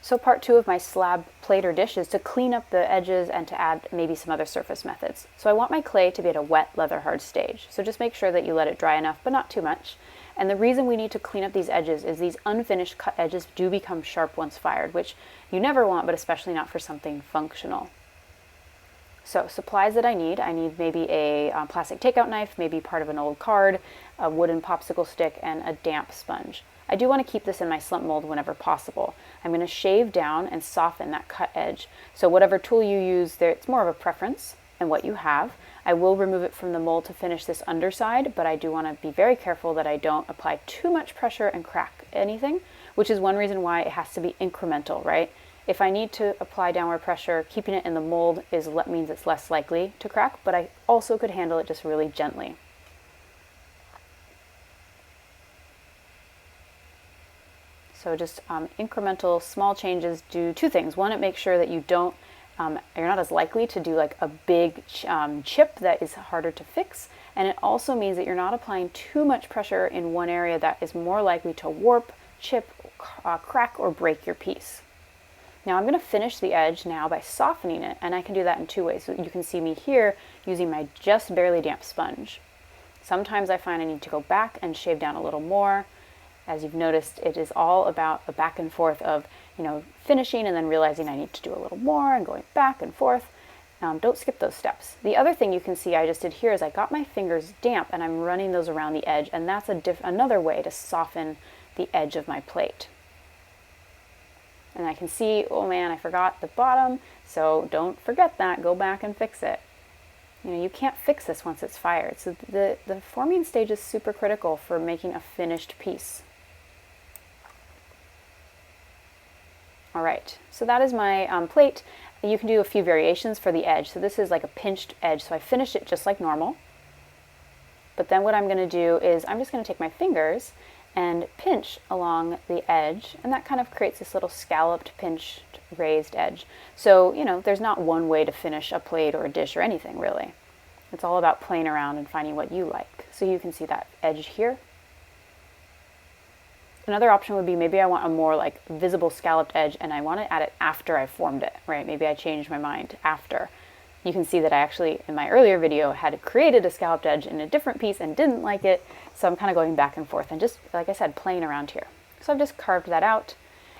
So part 2 of my slab plate or dish is to clean up the edges and to add maybe some other surface methods. So I want my clay to be at a wet, leather hard stage. So just make sure that you let it dry enough, but not too much. And the reason we need to clean up these edges is these unfinished cut edges do become sharp once fired, which you never want, but especially not for something functional. So supplies that I need maybe a plastic takeout knife, maybe part of an old card, a wooden popsicle stick, and a damp sponge. I do want to keep this in my slump mold whenever possible. I'm going to shave down and soften that cut edge. So whatever tool you use there, it's more of a preference and what you have. I will remove it from the mold to finish this underside, but I do want to be very careful that I don't apply too much pressure and crack anything, which is one reason why it has to be incremental, right? If I need to apply downward pressure, keeping it in the mold means it's less likely to crack, but I also could handle it just really gently. So just incremental small changes do two things. One, it makes sure that you don't, you're not as likely to do like a big chip that is harder to fix. And it also means that you're not applying too much pressure in one area that is more likely to warp, chip, crack, or break your piece. Now I'm going to finish the edge now by softening it, and I can do that in two ways. So you can see me here using my just barely damp sponge. Sometimes I find I need to go back and shave down a little more. As you've noticed, it is all about a back and forth of, finishing and then realizing I need to do a little more and going back and forth. Don't skip those steps. The other thing you can see I just did here is I got my fingers damp and I'm running those around the edge, and that's another way to soften the edge of my plate. And I can see, oh man, I forgot the bottom, so don't forget that. Go back and fix it. You can't fix this once it's fired. So the forming stage is super critical for making a finished piece. All right, so that is my plate. You can do a few variations for the edge. So this is like a pinched edge, so I finished it just like normal. But then what I'm going to do is I'm just going to take my fingers and pinch along the edge, and that kind of creates this little scalloped, pinched, raised edge. So, there's not one way to finish a plate or a dish or anything, really. It's all about playing around and finding what you like. So you can see that edge here. Another option would be maybe I want a more like visible scalloped edge and I want to add it after I formed it, right? Maybe I changed my mind after. You can see that I actually, in my earlier video, had created a scalloped edge in a different piece and didn't like it. So I'm kind of going back and forth and just, like I said, playing around here. So I've just carved that out.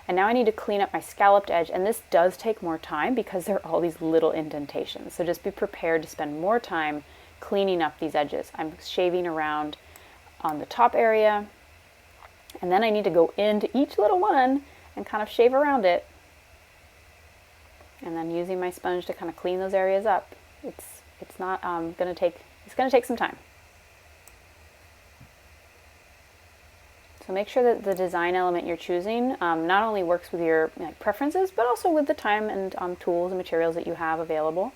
And now I need to clean up my scalloped edge. And this does take more time because there are all these little indentations. So just be prepared to spend more time cleaning up these edges. I'm shaving around on the top area. And then I need to go into each little one and kind of shave around it. And then using my sponge to kind of clean those areas up. It's not going to take some time. So make sure that the design element you're choosing not only works with your preferences, but also with the time and tools and materials that you have available.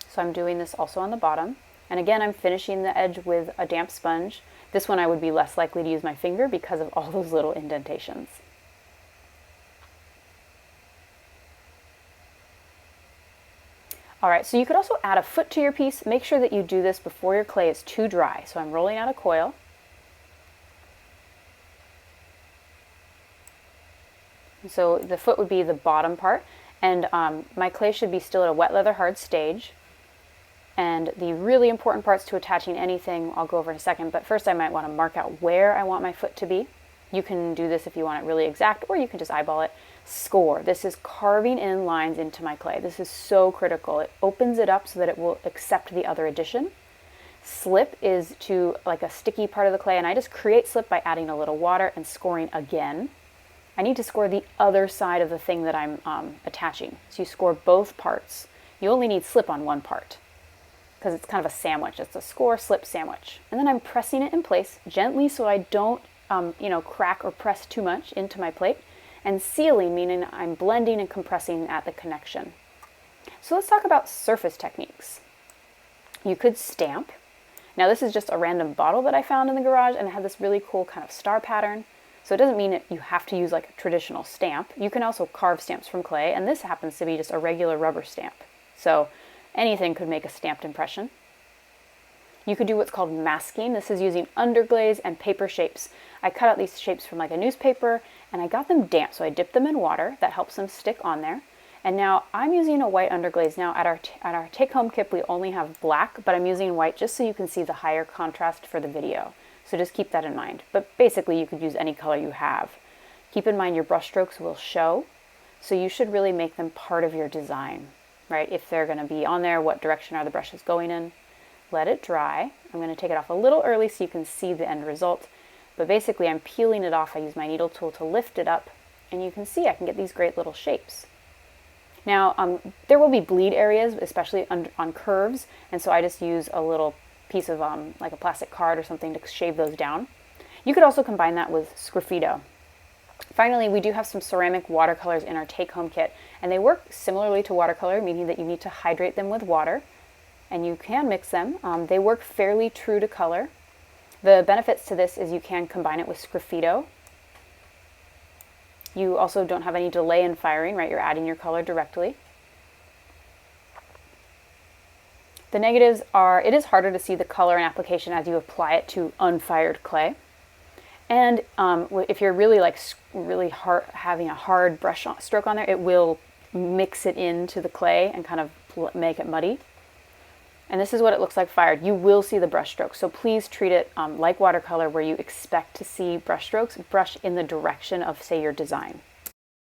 So I'm doing this also on the bottom. And again, I'm finishing the edge with a damp sponge. This one I would be less likely to use my finger because of all those little indentations. All right, so you could also add a foot to your piece. Make sure that you do this before your clay is too dry. So I'm rolling out a coil. So the foot would be the bottom part, and my clay should be still at a wet leather hard stage. And the really important parts to attaching anything I'll go over in a second, but first I might want to mark out where I want my foot to be. You can do this if you want it really exact, or you can just eyeball it. Score. This is carving in lines into my clay. This is so critical. It opens it up so that it will accept the other addition. Slip is to like a sticky part of the clay, and I just create slip by adding a little water and scoring again. I need to score the other side of the thing that I'm attaching. So you score both parts. You only need slip on one part because it's kind of a sandwich. It's a score, slip, sandwich. And then I'm pressing it in place gently so I don't crack or press too much into my plate. And sealing, meaning I'm blending and compressing at the connection. So let's talk about surface techniques. You could stamp. Now this is just a random bottle that I found in the garage, and it had this really cool kind of star pattern. So it doesn't mean that you have to use like a traditional stamp. You can also carve stamps from clay, and this happens to be just a regular rubber stamp. So anything could make a stamped impression. You could do what's called masking. This is using underglaze and paper shapes. I cut out these shapes from like a newspaper and I got them damp, so I dipped them in water. That helps them stick on there. And now I'm using a white underglaze. Now at our take-home kit we only have black, but I'm using white just so you can see the higher contrast for the video. So just keep that in mind. But basically you could use any color you have. Keep in mind your brush strokes will show, so you should really make them part of your design, right? If they're going to be on there, what direction are the brushes going in? Let it dry. I'm going to take it off a little early so you can see the end result. But basically I'm peeling it off. I use my needle tool to lift it up, and you can see I can get these great little shapes. Now there will be bleed areas, especially on curves, and so I just use a little piece of like a plastic card or something to shave those down. You could also combine that with sgraffito. Finally, we do have some ceramic watercolors in our take-home kit, and they work similarly to watercolor, meaning that you need to hydrate them with water, and you can mix them. They work fairly true to color. The benefits to this is you can combine it with sgraffito. You also don't have any delay in firing, right? You're adding your color directly. The negatives are, it is harder to see the color and application as you apply it to unfired clay. And if you're really having a hard brush stroke on there, it will mix it into the clay and kind of make it muddy. And this is what it looks like fired. You will see the brush strokes, so please treat it like watercolor, where you expect to see brush strokes. Brush in the direction of, say, your design.